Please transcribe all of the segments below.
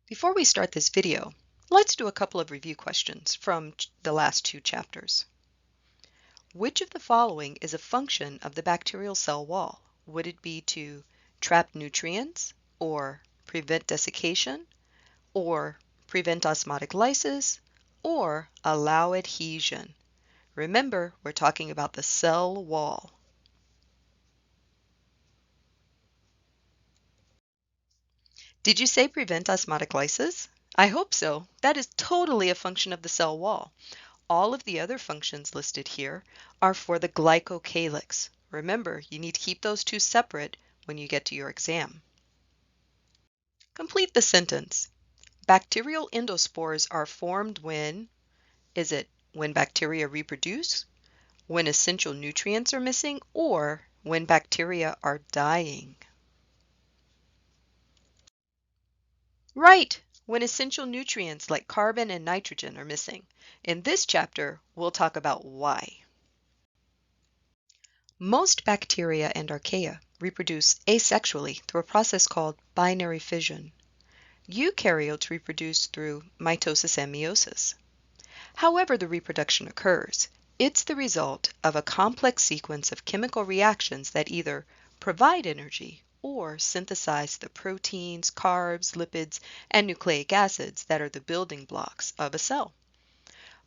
Before we start this video, let's do a couple of review questions from the last two chapters. Which of the following is a function of the bacterial cell wall? Would it be to trap nutrients, or prevent desiccation, or prevent osmotic lysis, or allow adhesion? Remember, we're talking about the cell wall. Did you say prevent osmotic lysis? I hope so. That is totally a function of the cell wall. All of the other functions listed here are for the glycocalyx. Remember, you need to keep those two separate when you get to your exam. Complete the sentence. Bacterial endospores are formed when, is it when bacteria reproduce, when essential nutrients are missing, or when bacteria are dying? Right, when essential nutrients like carbon and nitrogen are missing. In this chapter, we'll talk about why. Most bacteria and archaea reproduce asexually through a process called binary fission. Eukaryotes reproduce through mitosis and meiosis. However the reproduction occurs, it's the result of a complex sequence of chemical reactions that either provide energy or synthesize the proteins, carbs, lipids, and nucleic acids that are the building blocks of a cell.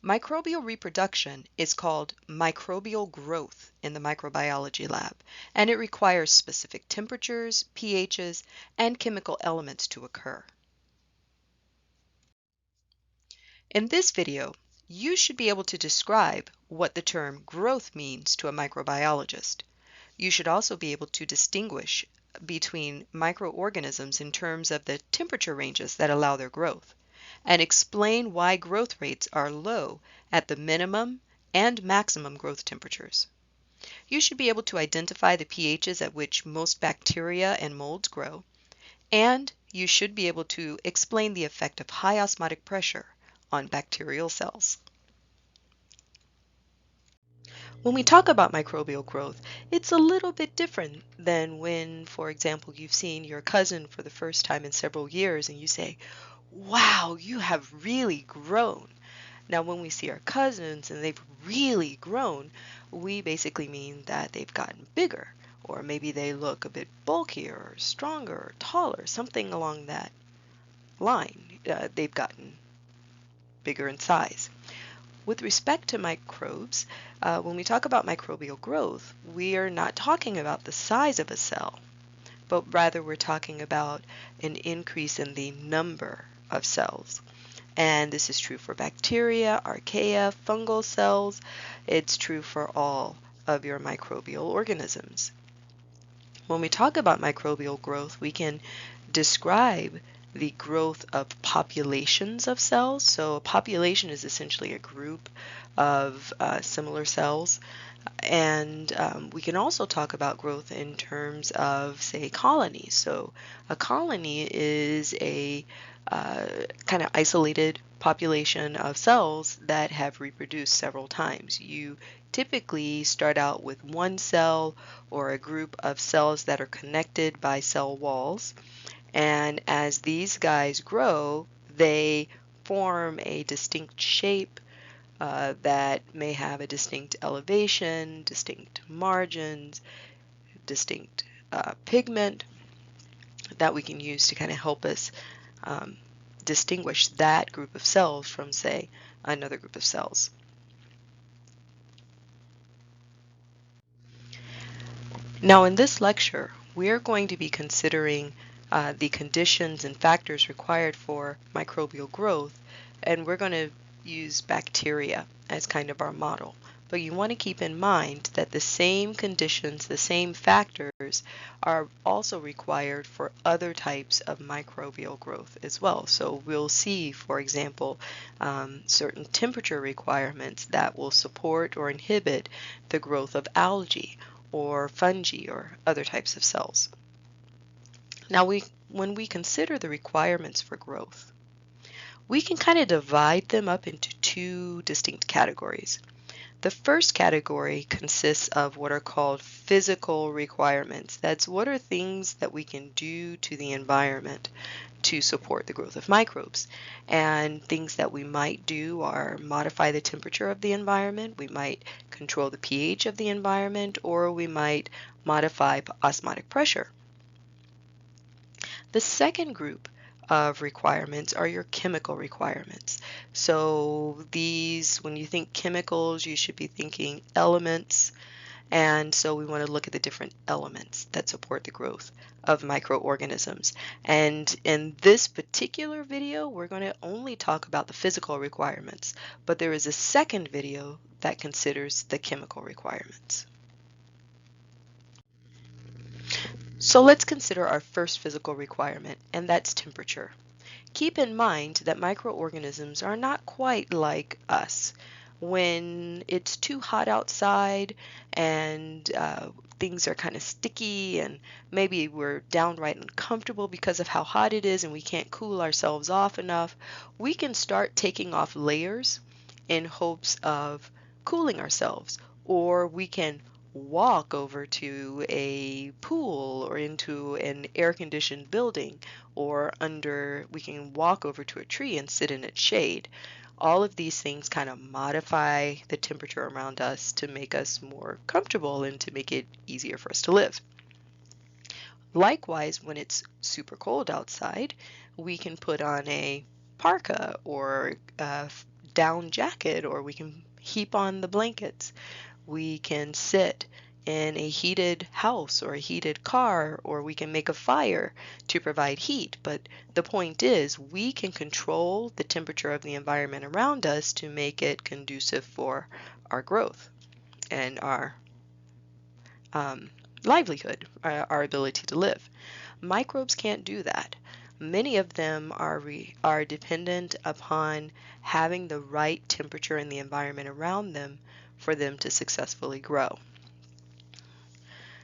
Microbial reproduction is called microbial growth in the microbiology lab, and it requires specific temperatures, pHs, and chemical elements to occur. In this video, you should be able to describe what the term growth means to a microbiologist. You should also be able to distinguish between microorganisms in terms of the temperature ranges that allow their growth, and explain why growth rates are low at the minimum and maximum growth temperatures. You should be able to identify the pHs at which most bacteria and molds grow, and you should be able to explain the effect of high osmotic pressure on bacterial cells. When we talk about microbial growth, it's a little bit different than when, for example, you've seen your cousin for the first time in several years and you say, "Wow, you have really grown." Now, when we see our cousins and they've really grown, we basically mean that they've gotten bigger, or maybe they look a bit bulkier, or stronger, or taller, something along that line. They've gotten bigger in size. With respect to microbes, when we talk about microbial growth, we are not talking about the size of a cell, but rather we're talking about an increase in the number of cells. And this is true for bacteria, archaea, fungal cells. It's true for all of your microbial organisms. When we talk about microbial growth, we can describe the growth of populations of cells. So a population is essentially a group of similar cells. And we can also talk about growth in terms of, say, colonies. So a colony is a kind of isolated population of cells that have reproduced several times. You typically start out with one cell or a group of cells that are connected by cell walls. And as these guys grow, they form a distinct shape that may have a distinct elevation, distinct margins, distinct pigment that we can use to kind of help us distinguish that group of cells from, say, another group of cells. Now, in this lecture, we're going to be considering the conditions and factors required for microbial growth, and we're going to use bacteria as kind of our model. But you want to keep in mind that the same conditions, the same factors are also required for other types of microbial growth as well. So we'll see, for example, certain temperature requirements that will support or inhibit the growth of algae or fungi or other types of cells. Now, when we consider the requirements for growth, we can kind of divide them up into two distinct categories. The first category consists of what are called physical requirements. That's what are things that we can do to the environment to support the growth of microbes. And things that we might do are modify the temperature of the environment, we might control the pH of the environment, or we might modify osmotic pressure. The second group of requirements are your chemical requirements. So these, when you think chemicals, you should be thinking elements. And so we want to look at the different elements that support the growth of microorganisms. And in this particular video, we're going to only talk about the physical requirements, but there is a second video that considers the chemical requirements. So let's consider our first physical requirement, and that's temperature. Keep in mind that microorganisms are not quite like us. When it's too hot outside and things are kind of sticky and maybe we're downright uncomfortable because of how hot it is and we can't cool ourselves off enough, we can start taking off layers in hopes of cooling ourselves, or we can walk over to a pool or into an air-conditioned building, or we can walk over to a tree and sit in its shade. All of these things kind of modify the temperature around us to make us more comfortable and to make it easier for us to live. Likewise, when it's super cold outside, we can put on a parka or a down jacket, or we can heap on the blankets. We can sit in a heated house or a heated car, or we can make a fire to provide heat. But the point is, we can control the temperature of the environment around us to make it conducive for our growth and our livelihood, our ability to live. Microbes can't do that. Many of them are dependent upon having the right temperature in the environment around them for them to successfully grow.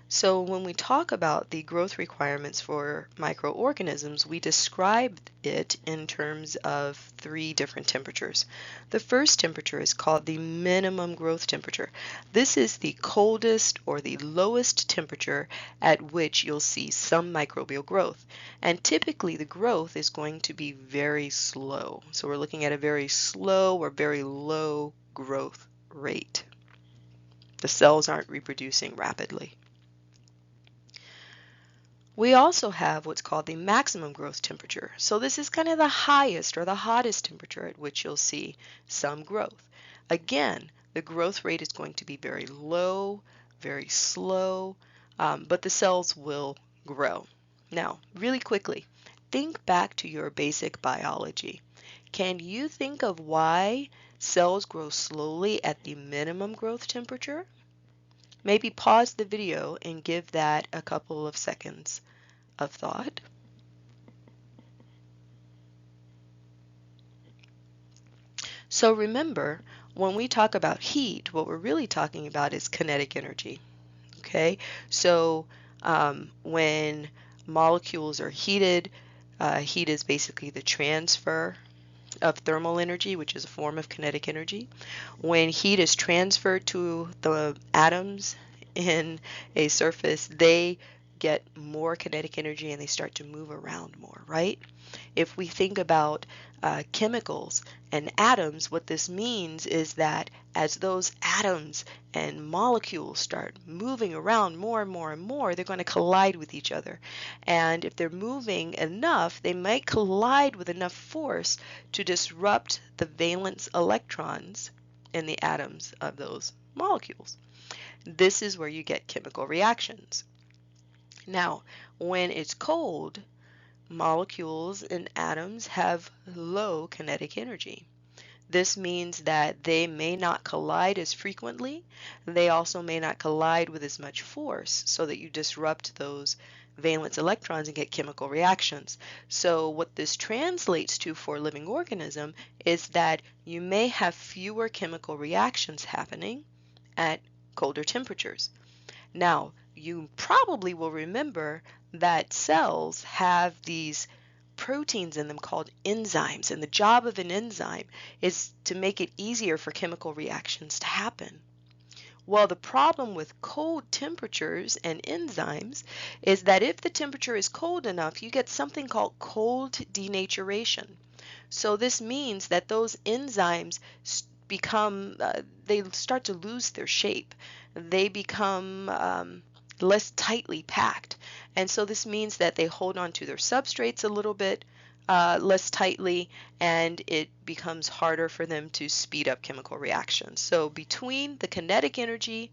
So when we talk about the growth requirements for microorganisms, we describe it in terms of 3 different temperatures. The first temperature is called the minimum growth temperature. This is the coldest or the lowest temperature at which you'll see some microbial growth. And typically the growth is going to be very slow. So we're looking at a very slow or very low growth rate. The cells aren't reproducing rapidly. We also have what's called the maximum growth temperature. So this is kind of the highest or the hottest temperature at which you'll see some growth. Again, the growth rate is going to be very low, very slow, but the cells will grow. Now, really quickly, think back to your basic biology. Can you think of why cells grow slowly at the minimum growth temperature? Maybe pause the video and give that a couple of seconds of thought. So remember, when we talk about heat, what we're really talking about is kinetic energy. Okay, so when molecules are heated, heat is basically the transfer of thermal energy, which is a form of kinetic energy. When heat is transferred to the atoms in a surface, they get more kinetic energy and they start to move around more, right? If we think about chemicals and atoms, what this means is that as those atoms and molecules start moving around more and more and more, they're going to collide with each other. And if they're moving enough, they might collide with enough force to disrupt the valence electrons in the atoms of those molecules. This is where you get chemical reactions. Now, when it's cold, molecules and atoms have low kinetic energy. This means that they may not collide as frequently. They also may not collide with as much force, so that you disrupt those valence electrons and get chemical reactions. So what this translates to for a living organism is that you may have fewer chemical reactions happening at colder temperatures. Now, you probably will remember that cells have these proteins in them called enzymes, and the job of an enzyme is to make it easier for chemical reactions to happen. Well, the problem with cold temperatures and enzymes is that if the temperature is cold enough, you get something called cold denaturation. So this means that those enzymes they start to lose their shape. They become less tightly packed. And so this means that they hold on to their substrates a little bit less tightly, and it becomes harder for them to speed up chemical reactions. So between the kinetic energy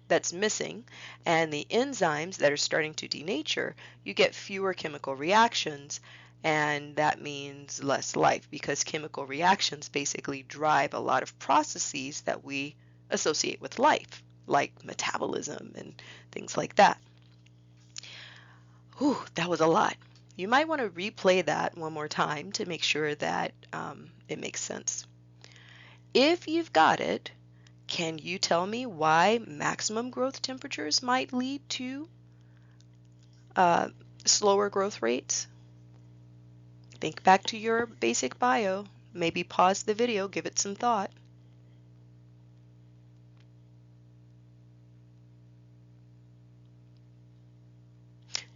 that's missing and the enzymes that are starting to denature, you get fewer chemical reactions, and that means less life because chemical reactions basically drive a lot of processes that we associate with life, like metabolism and things like that. Whew, that was a lot. You might want to replay that one more time to make sure that it makes sense. If you've got it, can you tell me why maximum growth temperatures might lead to uh, slower growth rates? Think back to your basic bio. Maybe pause the video, give it some thought.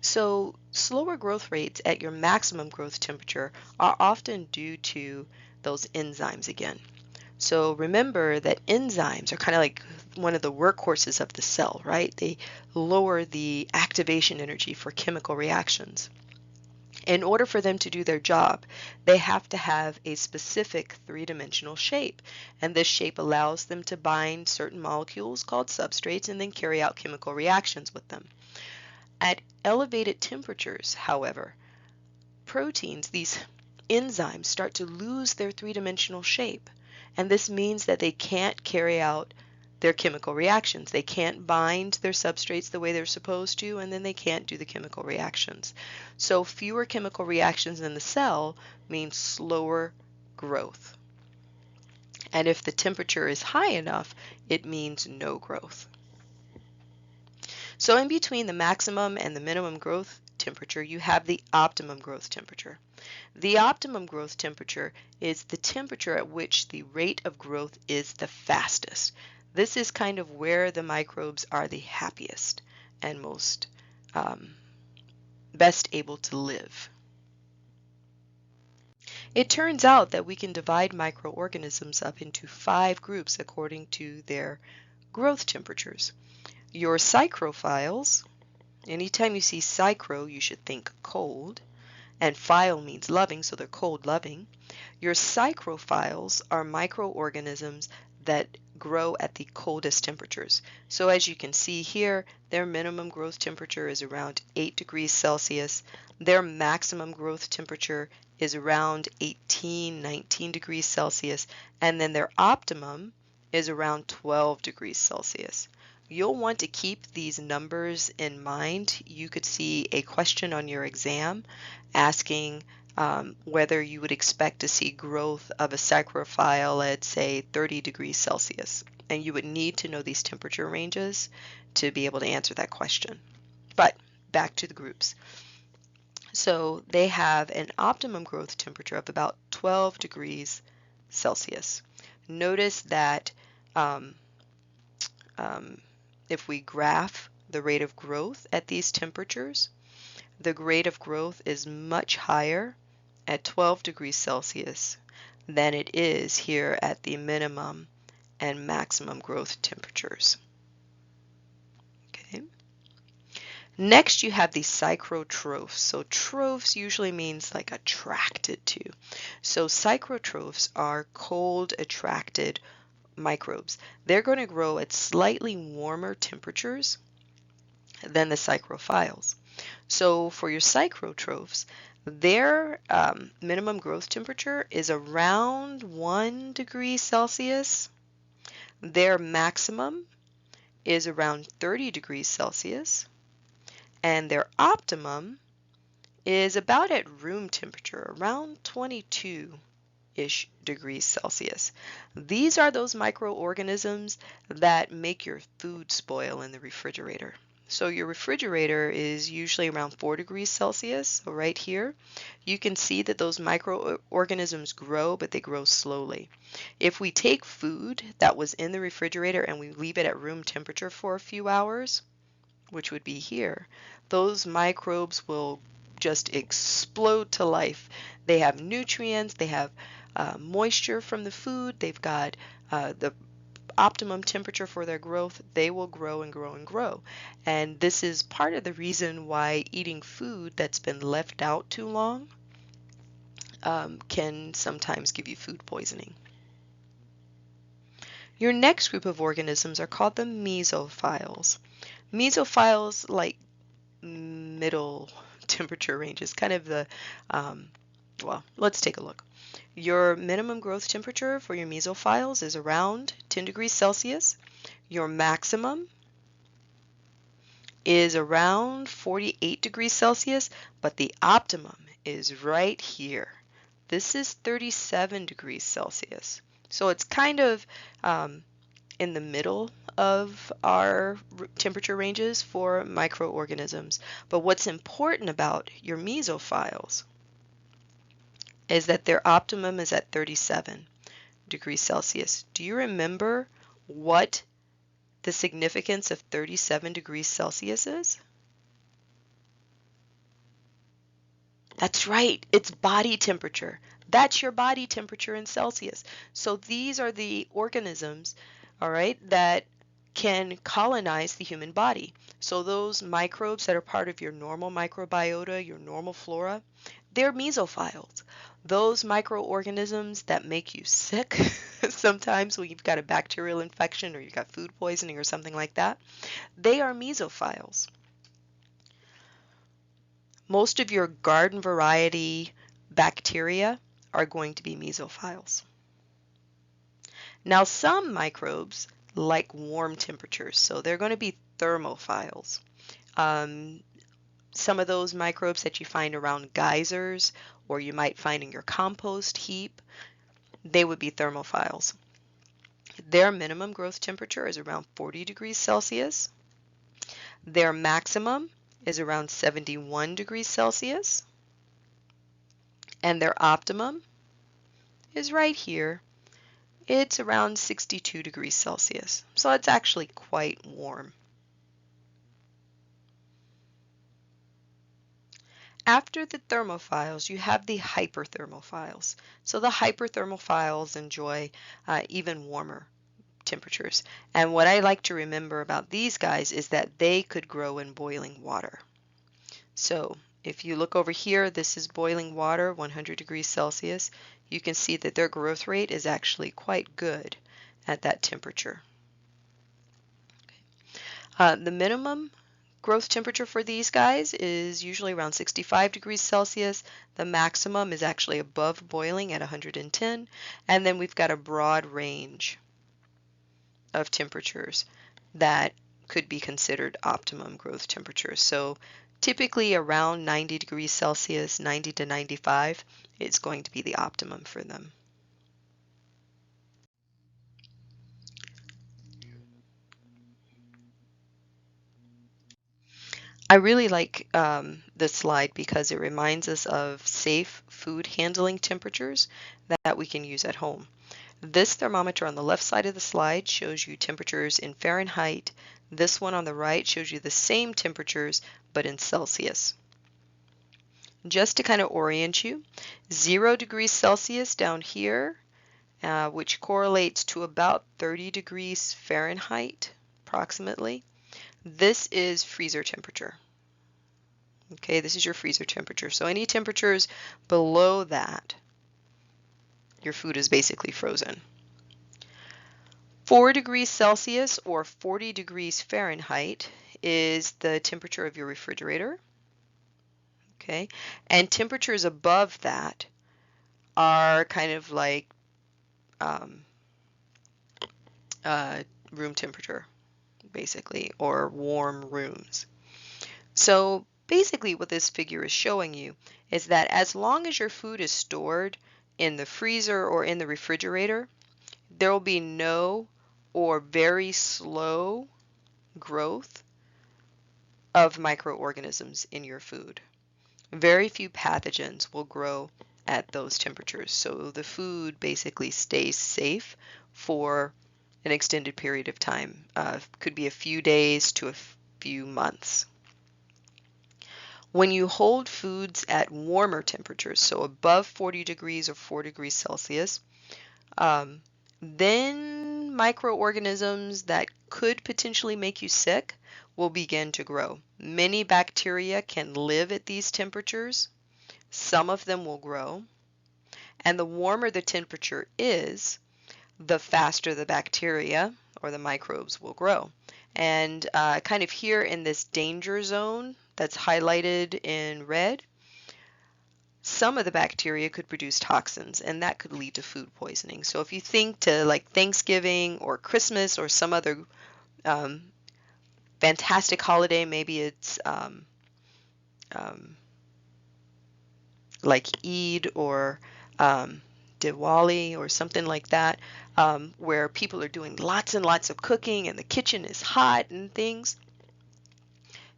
So slower growth rates at your maximum growth temperature are often due to those enzymes again. So remember that enzymes are kind of like one of the workhorses of the cell, right? They lower the activation energy for chemical reactions. In order for them to do their job, they have to have a specific three-dimensional shape, and this shape allows them to bind certain molecules called substrates and then carry out chemical reactions with them. At elevated temperatures, however, proteins, these enzymes, start to lose their three-dimensional shape, and this means that they can't carry out their chemical reactions. They can't bind their substrates the way they're supposed to, and then they can't do the chemical reactions. So fewer chemical reactions in the cell means slower growth. And if the temperature is high enough, it means no growth. So in between the maximum and the minimum growth temperature, you have the optimum growth temperature. The optimum growth temperature is the temperature at which the rate of growth is the fastest. This is kind of where the microbes are the happiest and most best able to live. It turns out that we can divide microorganisms up into 5 groups according to their growth temperatures. Your psychrophiles, anytime you see psychro, you should think cold, and phile means loving, so they're cold loving. Your psychrophiles are microorganisms that grow at the coldest temperatures. So as you can see here, their minimum growth temperature is around 8 degrees Celsius. Their maximum growth temperature is around 18, 19 degrees Celsius, and then their optimum is around 12 degrees Celsius. You'll want to keep these numbers in mind. You could see a question on your exam asking whether you would expect to see growth of a psychrophile at, say, 30 degrees Celsius. And you would need to know these temperature ranges to be able to answer that question. But back to the groups. So they have an optimum growth temperature of about 12 degrees Celsius. Notice that if we graph the rate of growth at these temperatures, the rate of growth is much higher at 12 degrees Celsius than it is here at the minimum and maximum growth temperatures. Okay. Next, you have the psychrotrophs. So trophs usually means like attracted to. So psychrotrophs are cold attracted microbes. They're going to grow at slightly warmer temperatures than the psychrophiles. So for your psychrotrophs, their minimum growth temperature is around 1 degree Celsius. Their maximum is around 30 degrees Celsius. And their optimum is about at room temperature, around 22-ish degrees Celsius. These are those microorganisms that make your food spoil in the refrigerator. So your refrigerator is usually around 4 degrees Celsius. So right here, you can see that those microorganisms grow, but they grow slowly. If we take food that was in the refrigerator and we leave it at room temperature for a few hours, which would be here, those microbes will just explode to life. They have nutrients, they have moisture from the food, they've got the optimum temperature for their growth. They will grow and grow and grow. And this is part of the reason why eating food that's been left out too long can sometimes give you food poisoning. Your next group of organisms are called the mesophiles. Mesophiles like middle temperature ranges, kind of the, well, let's take a look. Your minimum growth temperature for your mesophiles is around 10 degrees Celsius. Your maximum is around 48 degrees Celsius, but the optimum is right here. This is 37 degrees Celsius. So it's kind of in the middle of our temperature ranges for microorganisms. But what's important about your mesophiles is that their optimum is at 37 degrees Celsius. Do you remember what the significance of 37 degrees Celsius is? That's right, it's body temperature. That's your body temperature in Celsius. So these are the organisms, all right, that can colonize the human body. So those microbes that are part of your normal microbiota, your normal flora, they're mesophiles. Those microorganisms that make you sick sometimes when you've got a bacterial infection or you've got food poisoning or something like that, they are mesophiles. Most of your garden variety bacteria are going to be mesophiles. Now some microbes like warm temperatures, so they're going to be thermophiles. Some of those microbes that you find around geysers or you might find in your compost heap, they would be thermophiles. Their minimum growth temperature is around 40 degrees Celsius. Their maximum is around 71 degrees Celsius. And their optimum is right here. It's around 62 degrees Celsius. So it's actually quite warm. After the thermophiles, you have the hyperthermophiles. So the hyperthermophiles enjoy even warmer temperatures. And what I like to remember about these guys is that they could grow in boiling water. So if you look over here, this is boiling water, 100 degrees Celsius. You can see that their growth rate is actually quite good at that temperature. The minimum growth temperature for these guys is usually around 65 degrees Celsius. The maximum is actually above boiling at 110. And then we've got a broad range of temperatures that could be considered optimum growth temperatures. So typically around 90 degrees Celsius, 90 to 95 is going to be the optimum for them. I really like this slide because it reminds us of safe food handling temperatures that we can use at home. This thermometer on the left side of the slide shows you temperatures in Fahrenheit. This one on the right shows you the same temperatures but in Celsius. Just to kind of orient you, 0 degrees Celsius down here, which correlates to about 30 degrees Fahrenheit approximately. This is freezer temperature. Okay, this is your freezer temperature. So any temperatures below that, your food is basically frozen. 4 degrees Celsius or 40 degrees Fahrenheit is the temperature of your refrigerator. Okay, and temperatures above that are kind of like room temperature, basically, or warm rooms. So basically what this figure is showing you is that as long as your food is stored in the freezer or in the refrigerator, there will be no or very slow growth of microorganisms in your food. Very few pathogens will grow at those temperatures. So the food basically stays safe for an extended period of time. Could be a few days to a few months. When you hold foods at warmer temperatures, so above 40 degrees or 4 degrees Celsius, um, then microorganisms that could potentially make you sick will begin to grow. Many bacteria can live at these temperatures. Some of them will grow. And the warmer the temperature is, the faster the bacteria or the microbes will grow. And kind of here in this danger zone that's highlighted in red, some of the bacteria could produce toxins, and that could lead to food poisoning. So if you think to like Thanksgiving or Christmas or some other um, fantastic holiday, maybe it's um, like Eid or Diwali or something like that, where people are doing lots and lots of cooking and the kitchen is hot and things,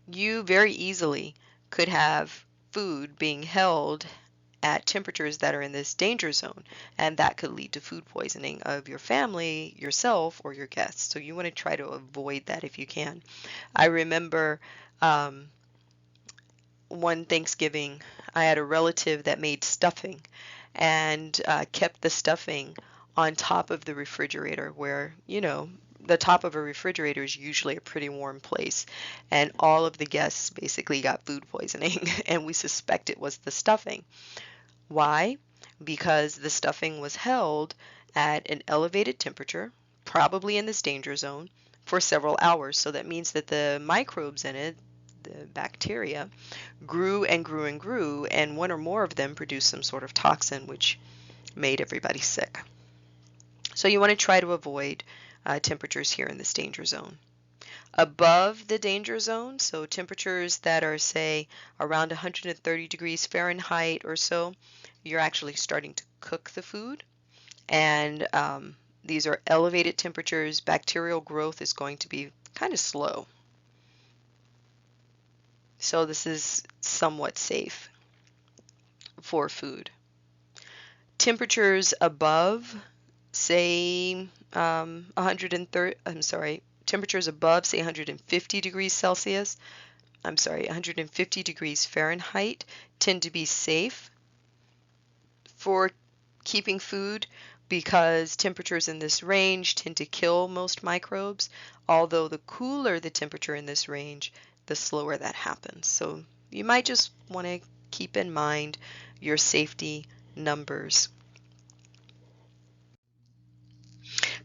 you very easily could have food being held at temperatures that are in this danger zone, and that could lead to food poisoning of your family, yourself, or your guests. So you want to try to avoid that if you can. I remember um, one Thanksgiving, I had a relative that made stuffing and kept the stuffing on top of the refrigerator where, the top of a refrigerator is usually a pretty warm place. And all of the guests basically got food poisoning, and we suspect it was the stuffing. Why? Because the stuffing was held at an elevated temperature, probably in this danger zone, for several hours. So that means that the microbes in it, the bacteria, grew and grew and grew, and one or more of them produced some sort of toxin which made everybody sick. So you want to try to avoid temperatures here in this danger zone. Above the danger zone, so temperatures that are, say, around 130 degrees Fahrenheit or so, you're actually starting to cook the food. And these are elevated temperatures. Bacterial growth is going to be kind of slow. So this is somewhat safe for food. Temperatures above, say, 130, temperatures above, say, 150 degrees Celsius, 150 degrees Fahrenheit tend to be safe for keeping food because temperatures in this range tend to kill most microbes, although the cooler the temperature in this range, the slower that happens. So you might just want to keep in mind your safety numbers.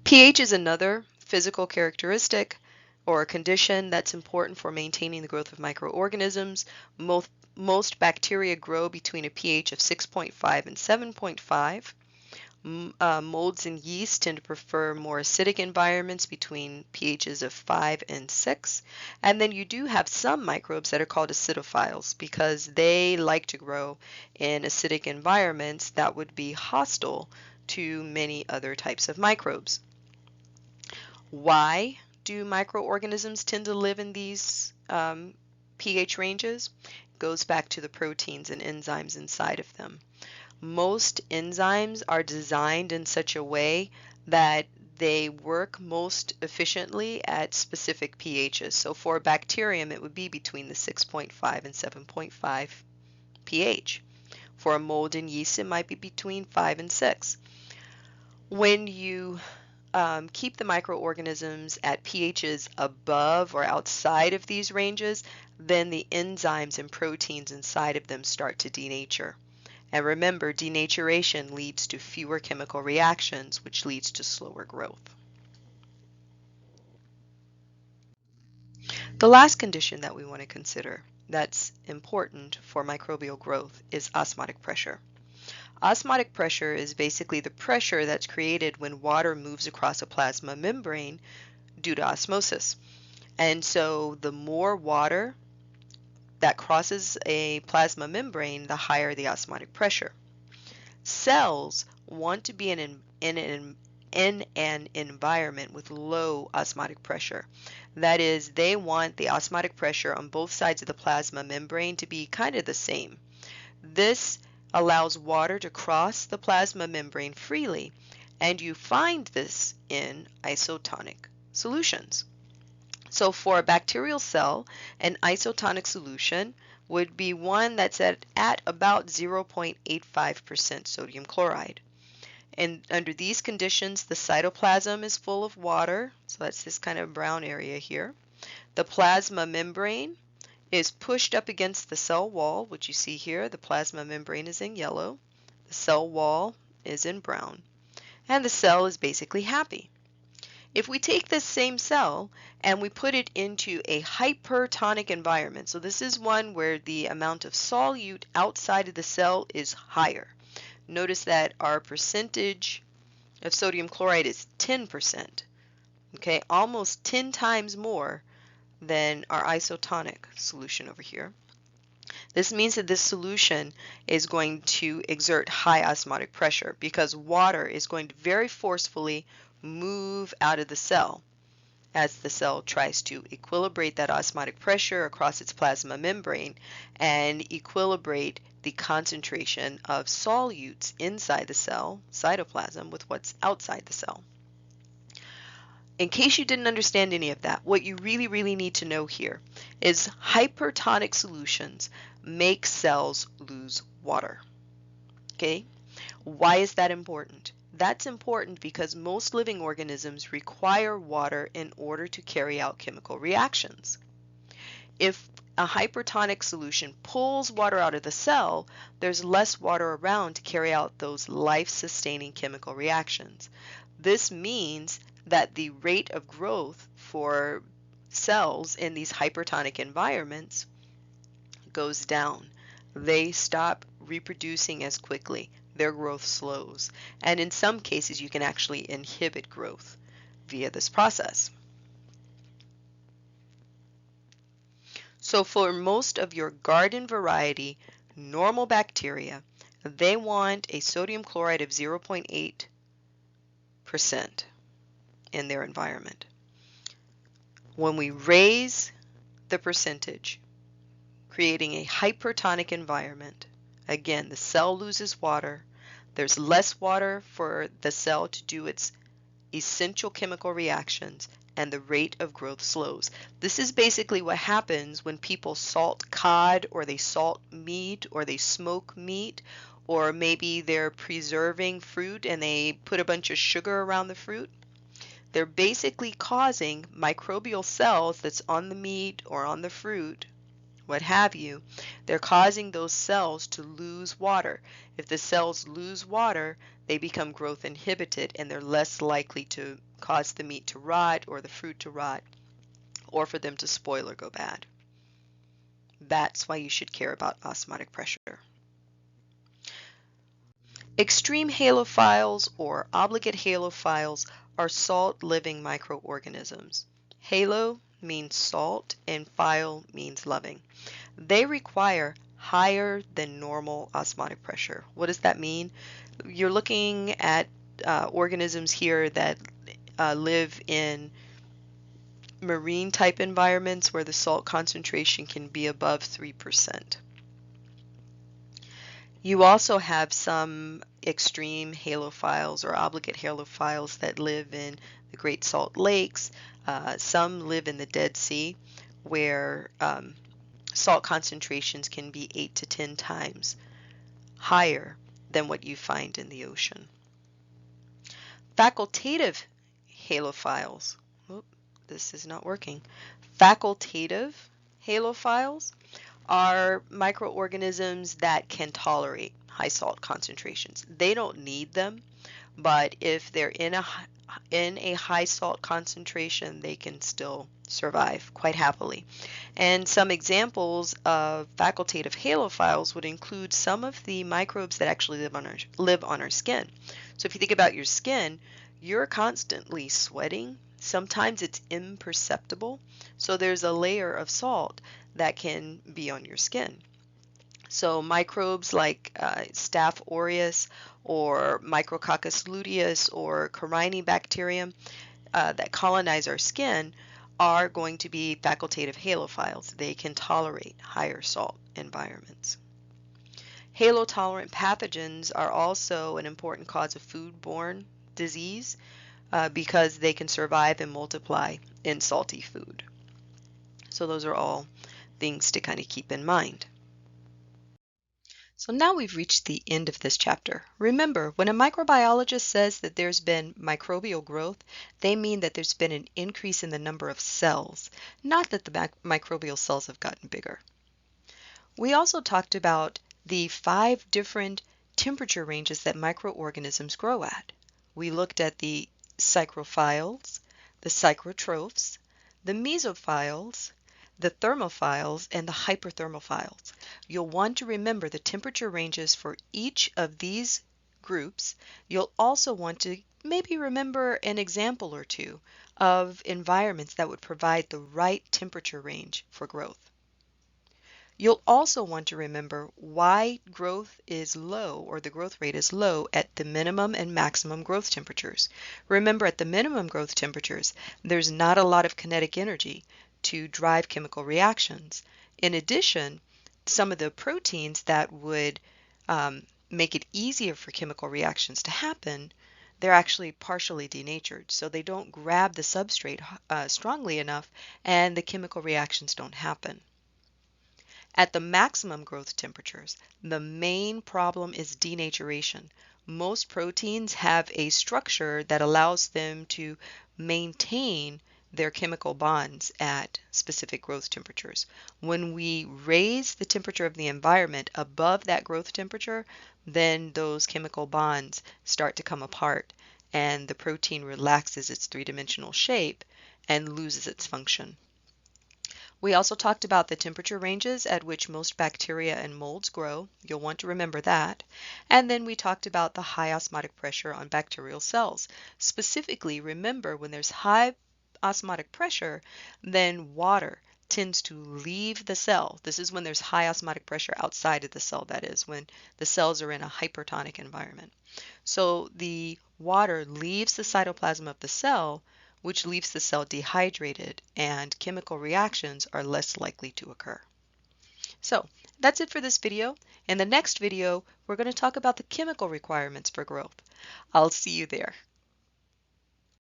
pH is another physical characteristic or a condition that's important for maintaining the growth of microorganisms. Most bacteria grow between a pH of 6.5 and 7.5. Molds and yeast tend to prefer more acidic environments between pHs of 5 and 6. And then you do have some microbes that are called acidophiles because they like to grow in acidic environments that would be hostile to many other types of microbes. Why do microorganisms tend to live in these pH ranges? It goes back to the proteins and enzymes inside of them. Most enzymes are designed in such a way that they work most efficiently at specific pHs. So for a bacterium, it would be between the 6.5 and 7.5 pH. For a mold and yeast, it might be between 5 and 6. When you keep the microorganisms at pHs above or outside of these ranges, then the enzymes and proteins inside of them start to denature. And remember, denaturation leads to fewer chemical reactions, which leads to slower growth. The last condition that we want to consider that's important for microbial growth is osmotic pressure. Osmotic pressure is basically the pressure that's created when water moves across a plasma membrane due to osmosis. And so the more water that crosses a plasma membrane, the higher the osmotic pressure. Cells want to be in an in an environment with low osmotic pressure. That is, they want the osmotic pressure on both sides of the plasma membrane to be kind of the same. This allows water to cross the plasma membrane freely, and you find this in isotonic solutions. So for a bacterial cell, an isotonic solution would be one that's at about 0.85% sodium chloride. And under these conditions, the cytoplasm is full of water, so that's this kind of brown area here. The plasma membrane is pushed up against the cell wall, which you see here. The plasma membrane is in yellow, the cell wall is in brown, and the cell is basically happy. If we take this same cell and we put it into a hypertonic environment, so this is one where the amount of solute outside of the cell is higher. Notice that our percentage of sodium chloride is 10%, okay, almost 10 times more than our isotonic solution over here. This means that this solution is going to exert high osmotic pressure because water is going to very forcefully move out of the cell as the cell tries to equilibrate that osmotic pressure across its plasma membrane and equilibrate the concentration of solutes inside the cell, cytoplasm, with what's outside the cell. In case you didn't understand any of that, what you really need to know here is hypertonic solutions make cells lose water. Okay? Why is that important? That's important because most living organisms require water in order to carry out chemical reactions. If a hypertonic solution pulls water out of the cell, there's less water around to carry out those life-sustaining chemical reactions. This means that the rate of growth for cells in these hypertonic environments goes down. They stop reproducing as quickly. Their growth slows. And in some cases, you can actually inhibit growth via this process. So for most of your garden variety normal bacteria, they want a sodium chloride of 0.8% in their environment. When we raise the percentage, creating a hypertonic environment, again, the cell loses water. There's less water for the cell to do its essential chemical reactions, and the rate of growth slows. This is basically what happens when people salt cod, or they salt meat, or they smoke meat, or maybe they're preserving fruit and they put a bunch of sugar around the fruit. They're basically causing microbial cells that's on the meat or on the fruit, what have you, they're causing those cells to lose water. If the cells lose water, they become growth inhibited and they're less likely to cause the meat to rot or the fruit to rot or for them to spoil or go bad. That's why you should care about osmotic pressure. Extreme halophiles or obligate halophiles are salt-living microorganisms. Halo means salt and phile means loving. They require higher than normal osmotic pressure. What does that mean? You're looking at organisms here that live in marine type environments where the salt concentration can be above 3%. You also have some extreme halophiles or obligate halophiles that live in the Great Salt Lakes. Some live in the Dead Sea where salt concentrations can be 8 to 10 times higher than what you find in the ocean. Facultative halophiles. This is not working. Facultative halophiles are microorganisms that can tolerate high salt concentrations. They don't need them, but if they're in a high salt concentration, they can still survive quite happily. And some examples of facultative halophiles would include some of the microbes that actually live on our skin. So if you think about your skin, you're constantly sweating. Sometimes it's imperceptible. So there's a layer of salt that can be on your skin. So microbes like Staph aureus or Micrococcus luteus or Corynebacterium that colonize our skin are going to be facultative halophiles. They can tolerate higher salt environments. Halotolerant pathogens are also an important cause of foodborne disease because they can survive and multiply in salty food. So those are all things to kind of keep in mind. So now we've reached the end of this chapter. Remember, when a microbiologist says that there's been microbial growth, they mean that there's been an increase in the number of cells, not that the microbial cells have gotten bigger. We also talked about the 5 different temperature ranges that microorganisms grow at. We looked at the psychrophiles, the psychrotrophs, the mesophiles, the thermophiles, and the hyperthermophiles. You'll want to remember the temperature ranges for each of these groups. You'll also want to maybe remember an example or two of environments that would provide the right temperature range for growth. You'll also want to remember why growth is low or the growth rate is low at the minimum and maximum growth temperatures. Remember, at the minimum growth temperatures, there's not a lot of kinetic energy to drive chemical reactions. In addition, some of the proteins that would make it easier for chemical reactions to happen, they're actually partially denatured, so they don't grab the substrate strongly enough and the chemical reactions don't happen. At the maximum growth temperatures, the main problem is denaturation. Most proteins have a structure that allows them to maintain their chemical bonds at specific growth temperatures. When we raise the temperature of the environment above that growth temperature, then those chemical bonds start to come apart and the protein relaxes its three-dimensional shape and loses its function. We also talked about the temperature ranges at which most bacteria and molds grow. You'll want to remember that. And then we talked about the high osmotic pressure on bacterial cells. Specifically, remember when there's high osmotic pressure, then water tends to leave the cell. This is when there's high osmotic pressure outside of the cell, that is, when the cells are in a hypertonic environment. So the water leaves the cytoplasm of the cell, which leaves the cell dehydrated, and chemical reactions are less likely to occur. So that's it for this video. In the next video, we're going to talk about the chemical requirements for growth. I'll see you there.